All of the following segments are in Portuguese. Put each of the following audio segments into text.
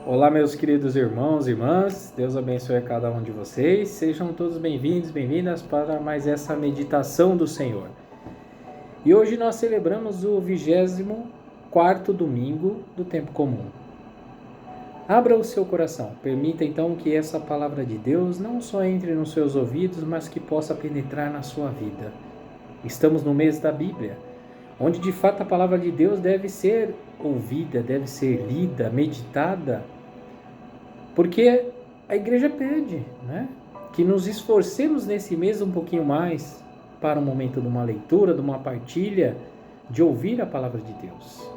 Olá, meus queridos irmãos e irmãs, Deus abençoe a cada um de vocês, sejam todos bem-vindos, bem-vindas para mais essa meditação do Senhor. E hoje nós celebramos o 24º domingo do tempo comum. Abra o seu coração, permita então que essa palavra de Deus não só entre nos seus ouvidos, mas que possa penetrar na sua vida. Estamos no mês da Bíblia, onde de fato a palavra de Deus deve ser ouvida, deve ser lida, meditada, porque a igreja pede, né, que nos esforcemos nesse mês um pouquinho mais para o momento de uma leitura, de uma partilha, de ouvir a palavra de Deus.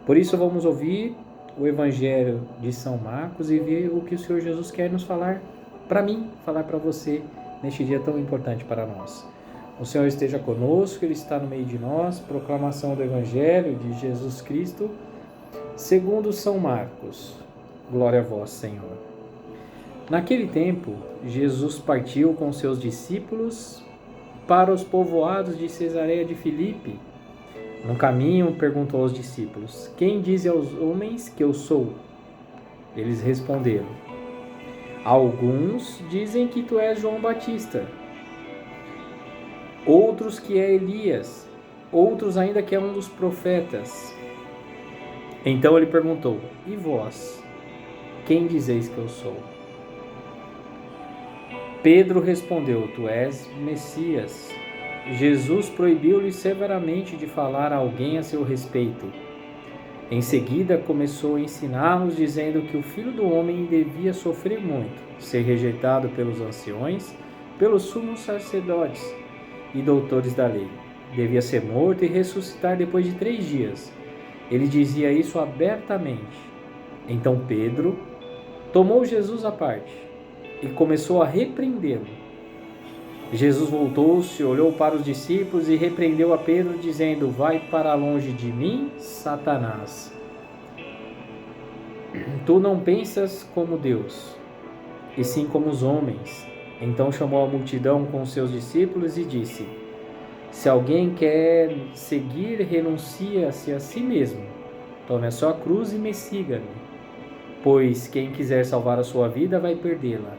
Por isso vamos ouvir o Evangelho de São Marcos e ver o que o Senhor Jesus quer nos falar para mim, falar para você neste dia tão importante para nós. O Senhor esteja conosco, Ele está no meio de nós. Proclamação do Evangelho de Jesus Cristo segundo São Marcos. Glória a vós, Senhor. Naquele tempo, Jesus partiu com seus discípulos para os povoados de Cesareia de Filipe. No caminho, perguntou aos discípulos: quem dizem aos homens que eu sou? Eles responderam: alguns dizem que tu és João Batista, outros que é Elias, outros ainda que é um dos profetas. Então ele perguntou: e vós, quem dizeis que eu sou? Pedro respondeu: tu és Messias. Jesus proibiu-lhe severamente de falar a alguém a seu respeito. Em seguida começou a ensiná-los, dizendo que o Filho do Homem devia sofrer muito, ser rejeitado pelos anciões, pelos sumos sacerdotes e doutores da lei. Devia ser morto e ressuscitar depois de 3 dias. Ele dizia isso abertamente. Então Pedro tomou Jesus à parte e começou a repreendê-lo. Jesus voltou-se, olhou para os discípulos e repreendeu a Pedro, dizendo: vai para longe de mim, Satanás. Tu não pensas como Deus, e sim como os homens. Então chamou a multidão com seus discípulos e disse: se alguém quer seguir, renuncia-se a si mesmo. Tome a sua cruz e me siga-me. Pois quem quiser salvar a sua vida vai perdê-la.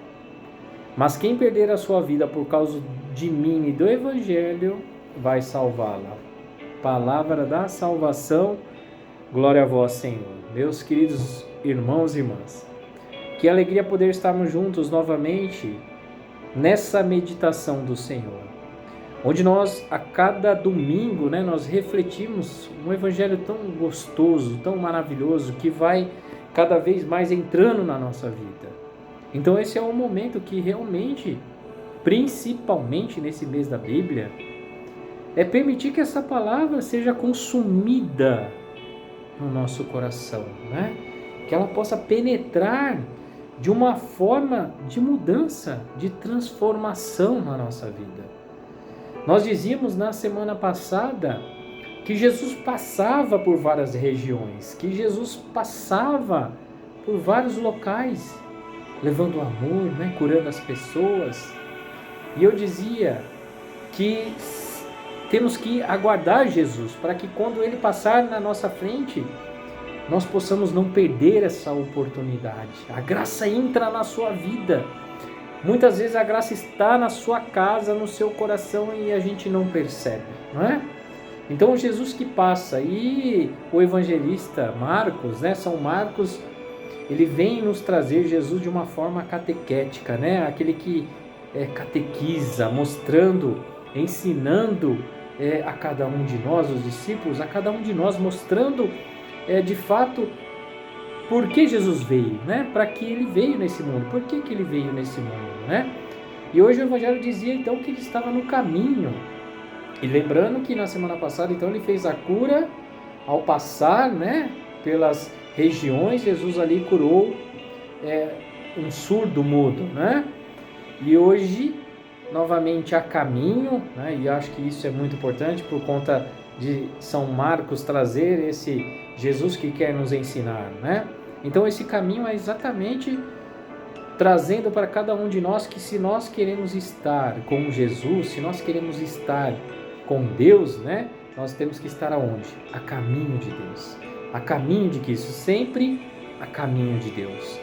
Mas quem perder a sua vida por causa de mim e do Evangelho, vai salvá-la. Palavra da salvação, glória a vós, Senhor. Meus queridos irmãos e irmãs, que alegria poder estarmos juntos novamente nessa meditação do Senhor, onde nós, a cada domingo, nós refletimos um Evangelho tão gostoso, tão maravilhoso, que vai cada vez mais entrando na nossa vida. Então esse é um momento que realmente, principalmente nesse mês da Bíblia, é permitir que essa palavra seja consumida no nosso coração, que ela possa penetrar de uma forma de mudança, de transformação na nossa vida. Nós dizíamos na semana passada que Jesus passava por várias regiões, que Jesus passava por vários locais, levando amor, curando as pessoas. E eu dizia que temos que aguardar Jesus, para que quando Ele passar na nossa frente, nós possamos não perder essa oportunidade. A graça entra na sua vida. Muitas vezes a graça está na sua casa, no seu coração, e a gente não percebe, não é? Então Jesus que passa, e o evangelista Marcos, São Marcos, ele vem nos trazer Jesus de uma forma catequética, aquele que catequiza, mostrando, ensinando a cada um de nós, os discípulos, a cada um de nós, mostrando de fato por que Jesus veio, para que ele veio nesse mundo, por que ele veio nesse mundo, E hoje o Evangelho dizia então que ele estava no caminho. E lembrando que na semana passada então ele fez a cura ao passar, pelas regiões. Jesus ali curou um surdo mudo, E hoje novamente a caminho, e acho que isso é muito importante por conta de São Marcos trazer esse Jesus que quer nos ensinar, Então esse caminho é exatamente trazendo para cada um de nós que, se nós queremos estar com Jesus, se nós queremos estar com Deus, nós temos que estar aonde? A caminho de Deus, a caminho de Cristo, sempre a caminho de Deus.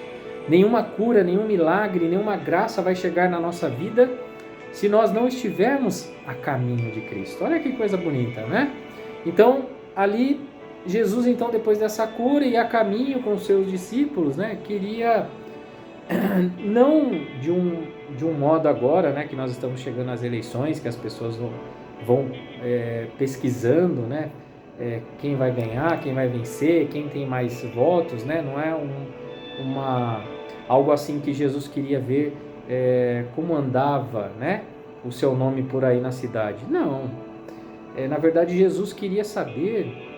Nenhuma cura, nenhum milagre, nenhuma graça vai chegar na nossa vida se nós não estivermos a caminho de Cristo. Olha que coisa bonita, né? Então, ali, Jesus, então, depois dessa cura e a caminho com os seus discípulos, né, queria, não de um modo agora, né, que nós estamos chegando às eleições, que as pessoas vão pesquisando, né, quem vai ganhar, quem vai vencer, quem tem mais votos, né, não é algo assim que Jesus queria ver como andava, né, o seu nome por aí na cidade. Não. Na verdade, Jesus queria saber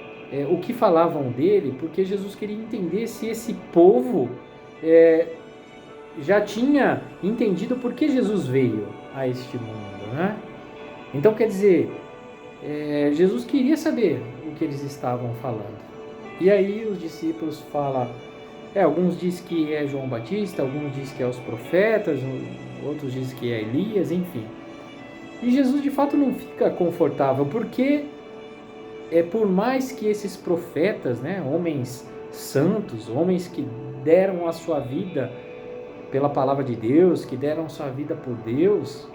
o que falavam dele, porque Jesus queria entender se esse povo já tinha entendido por que Jesus veio a este mundo, né? Então, quer dizer, Jesus queria saber o que eles estavam falando. E aí os discípulos falam, alguns dizem que é João Batista, alguns dizem que é os profetas, outros dizem que é Elias, enfim. E Jesus de fato não fica confortável, porque por mais que esses profetas, né, homens santos, homens que deram a sua vida pela palavra de Deus, que deram a sua vida por Deus,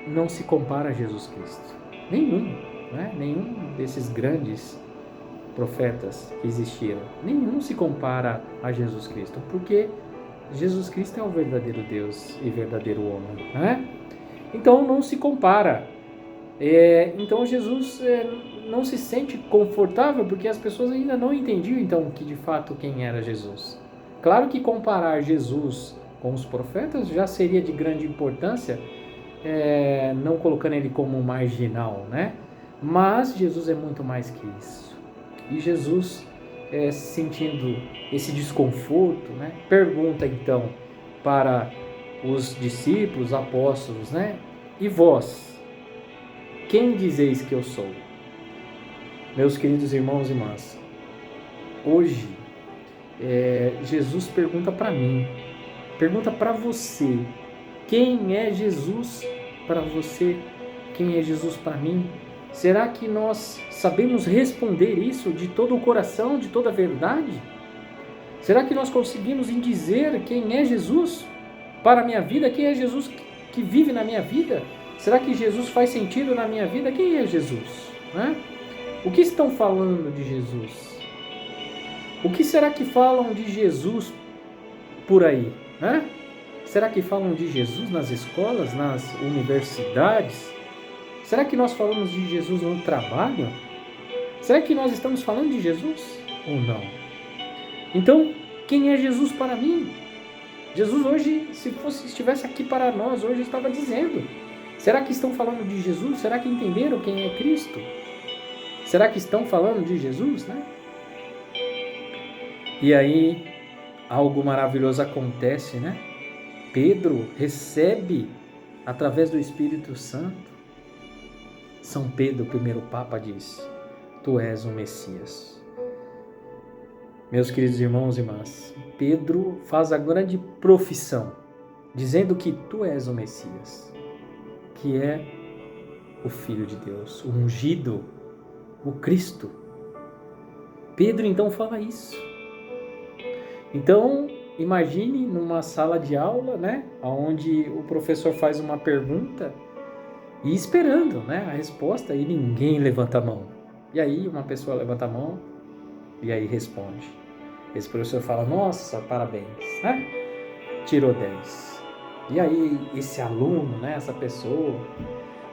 não se compara a Jesus Cristo. Nenhum, né? Nenhum desses grandes profetas que existiram, nenhum se compara a Jesus Cristo, porque Jesus Cristo é o verdadeiro Deus e verdadeiro homem, né? Então não se compara. Então Jesus não se sente confortável, porque as pessoas ainda não entendiam então que de fato quem era Jesus. Claro que comparar Jesus com os profetas já seria de grande importância, não colocando ele como marginal, né? Mas Jesus é muito mais que isso. E Jesus, sentindo esse desconforto, né, pergunta então para os discípulos, apóstolos, né? E vós, quem dizeis que eu sou? Meus queridos irmãos e irmãs, hoje Jesus pergunta para mim, pergunta para você, quem é Jesus para você? Quem é Jesus para mim? Será que nós sabemos responder isso de todo o coração, de toda a verdade? Será que nós conseguimos dizer quem é Jesus para a minha vida? Quem é Jesus que vive na minha vida? Será que Jesus faz sentido na minha vida? Quem é Jesus? Né? O que estão falando de Jesus? O que será que falam de Jesus por aí? Né? Será que falam de Jesus nas escolas, nas universidades? Será que nós falamos de Jesus no trabalho? Será que nós estamos falando de Jesus ou não? Então, quem é Jesus para mim? Jesus hoje, se estivesse aqui para nós, hoje estava dizendo. Será que estão falando de Jesus? Será que entenderam quem é Cristo? Será que estão falando de Jesus, né? E aí, algo maravilhoso acontece, né? Pedro recebe, através do Espírito Santo, São Pedro, o primeiro Papa, diz: Tu és o Messias. Meus queridos irmãos e irmãs, Pedro faz a grande profissão, dizendo que Tu és o Messias, que é o Filho de Deus, o ungido, o Cristo. Pedro então fala isso. Então, imagine numa sala de aula, né, onde o professor faz uma pergunta e esperando, né, a resposta, e ninguém levanta a mão. E aí uma pessoa levanta a mão e aí responde. Esse professor fala: nossa, parabéns, né? Tirou 10. E aí esse aluno, né, essa pessoa,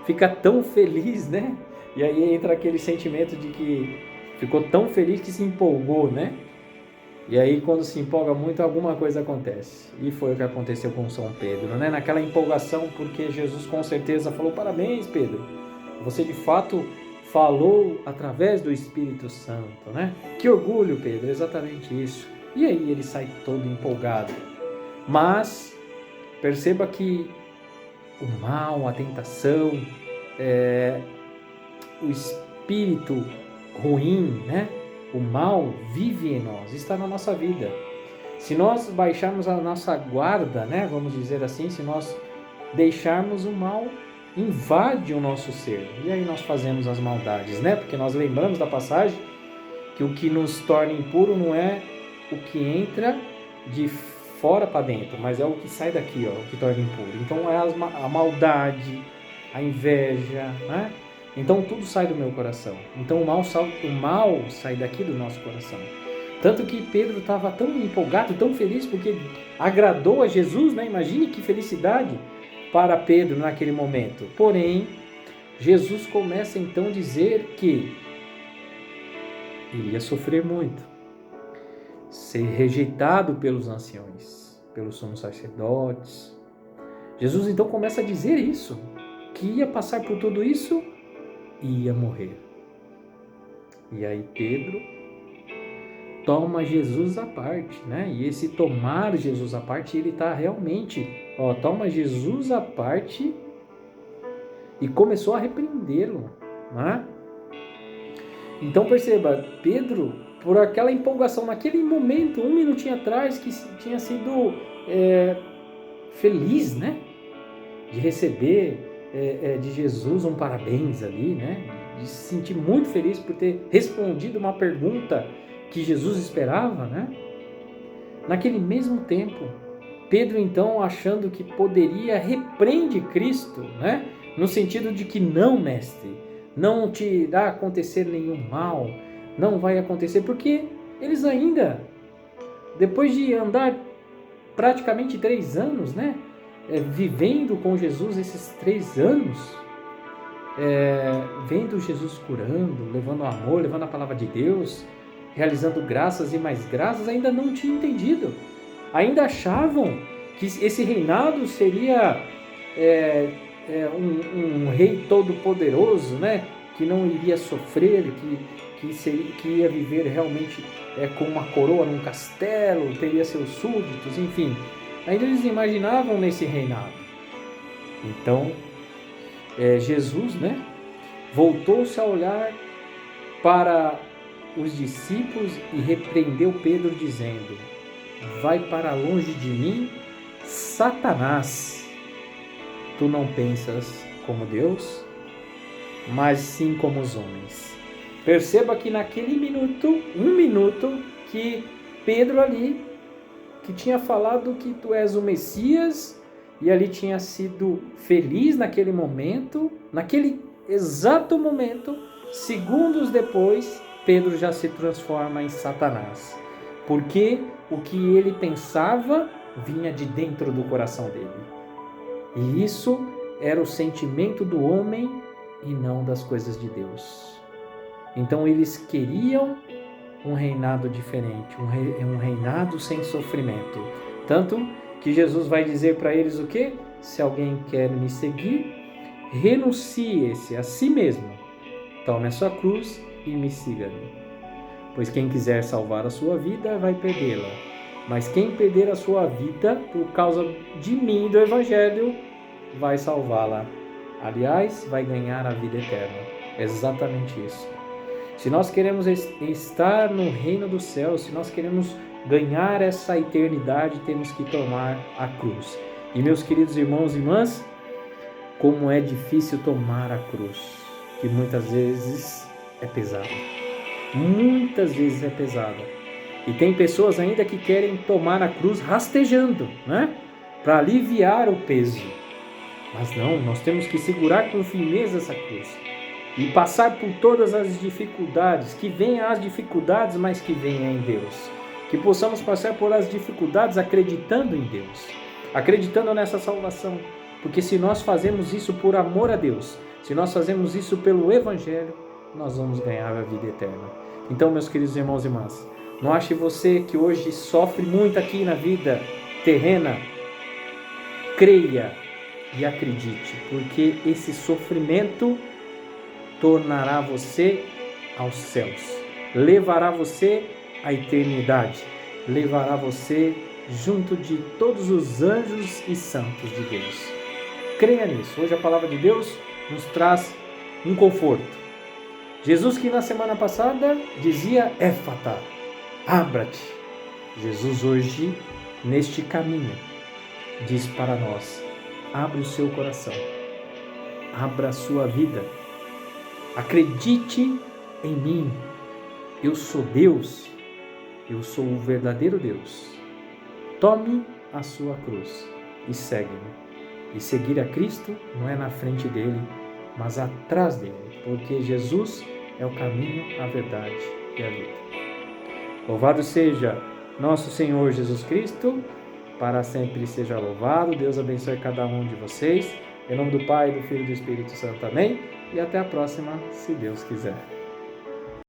fica tão feliz, né? E aí entra aquele sentimento de que ficou tão feliz que se empolgou, né? E aí quando se empolga muito, alguma coisa acontece. E foi o que aconteceu com São Pedro, né? Naquela empolgação, porque Jesus com certeza falou: parabéns, Pedro, você de fato falou através do Espírito Santo, né? Que orgulho, Pedro, exatamente isso. E aí ele sai todo empolgado. Mas perceba que o mal, a tentação, o espírito ruim, né? O mal vive em nós, está na nossa vida. Se nós baixarmos a nossa guarda, né, vamos dizer assim, se nós deixarmos, o mal invade o nosso ser. E aí nós fazemos as maldades, né? Porque nós lembramos da passagem que o que nos torna impuro não é o que entra de fora para dentro, mas é o que sai daqui, ó, o que torna impuro. Então é a maldade, a inveja, né? Então tudo sai do meu coração. Então o mal sai daqui do nosso coração. Tanto que Pedro estava tão empolgado, tão feliz, porque agradou a Jesus, né? Imagine que felicidade para Pedro naquele momento. Porém, Jesus começa então a dizer que iria sofrer muito, ser rejeitado pelos anciões, pelos sumos sacerdotes. Jesus então começa a dizer isso, que ia passar por tudo isso e ia morrer. E aí Pedro toma Jesus à parte, né? E esse tomar Jesus à parte, ele está realmente, toma Jesus à parte e começou a repreendê-lo, né? Então perceba, Pedro, por aquela empolgação naquele momento, um minutinho atrás, que tinha sido feliz, né? De receber de Jesus um parabéns ali, né? De se sentir muito feliz por ter respondido uma pergunta que Jesus esperava, né? Naquele mesmo tempo, Pedro então, achando que poderia, repreende Cristo, né? No sentido de que não, mestre, não te irá acontecer nenhum mal, não vai acontecer, porque eles ainda, depois de andar praticamente 3 anos, né? Vivendo com Jesus esses 3 anos, vendo Jesus curando, levando amor, levando a palavra de Deus, realizando graças e mais graças, ainda não tinham entendido. Ainda achavam que esse reinado seria um rei todo-poderoso, né? Que não iria sofrer, que ia viver realmente com uma coroa num castelo, teria seus súditos, enfim. Ainda eles imaginavam nesse reinado. Então, Jesus, né, voltou-se a olhar para os discípulos e repreendeu Pedro, dizendo: vai para longe de mim, Satanás. Tu não pensas como Deus, mas sim como os homens. Perceba que naquele minuto, que Pedro ali, que tinha falado que tu és o Messias, e ali tinha sido feliz naquele momento, naquele exato momento, segundos depois, Pedro já se transforma em Satanás. Porque o que ele pensava vinha de dentro do coração dele. E isso era o sentimento do homem e não das coisas de Deus. Então eles queriam um reinado diferente, um reinado sem sofrimento. Tanto que Jesus vai dizer para eles o quê? Se alguém quer me seguir, renuncie-se a si mesmo, tome a sua cruz e me siga-me. Pois quem quiser salvar a sua vida vai perdê-la, mas quem perder a sua vida por causa de mim e do Evangelho vai salvá-la. Aliás, vai ganhar a vida eterna. É exatamente isso. Se nós queremos estar no reino dos céus, se nós queremos ganhar essa eternidade, temos que tomar a cruz. E meus queridos irmãos e irmãs, como é difícil tomar a cruz, que muitas vezes é pesada. Muitas vezes é pesada. E tem pessoas ainda que querem tomar a cruz rastejando, né? Para aliviar o peso. Mas não, nós temos que segurar com firmeza essa cruz. E passar por todas as dificuldades, que venham as dificuldades, mas que venham em Deus. Que possamos passar por as dificuldades acreditando em Deus, acreditando nessa salvação. Porque se nós fazemos isso por amor a Deus, se nós fazemos isso pelo Evangelho, nós vamos ganhar a vida eterna. Então, meus queridos irmãos e irmãs, não ache você que hoje sofre muito aqui na vida terrena, creia e acredite, porque esse sofrimento tornará você aos céus, levará você à eternidade, levará você junto de todos os anjos e santos de Deus. Creia nisso. Hoje a palavra de Deus nos traz um conforto. Jesus, que na semana passada dizia Éfata, abra-te. Jesus hoje, neste caminho, diz para nós, abre o seu coração, abra a sua vida, acredite em mim, eu sou Deus, eu sou o verdadeiro Deus. Tome a sua cruz e segue-me. E seguir a Cristo não é na frente dele, mas atrás dele, porque Jesus é o caminho, a verdade e a vida. Louvado seja nosso Senhor Jesus Cristo, para sempre seja louvado. Deus abençoe cada um de vocês. Em nome do Pai, do Filho e do Espírito Santo. Amém. E até a próxima, se Deus quiser.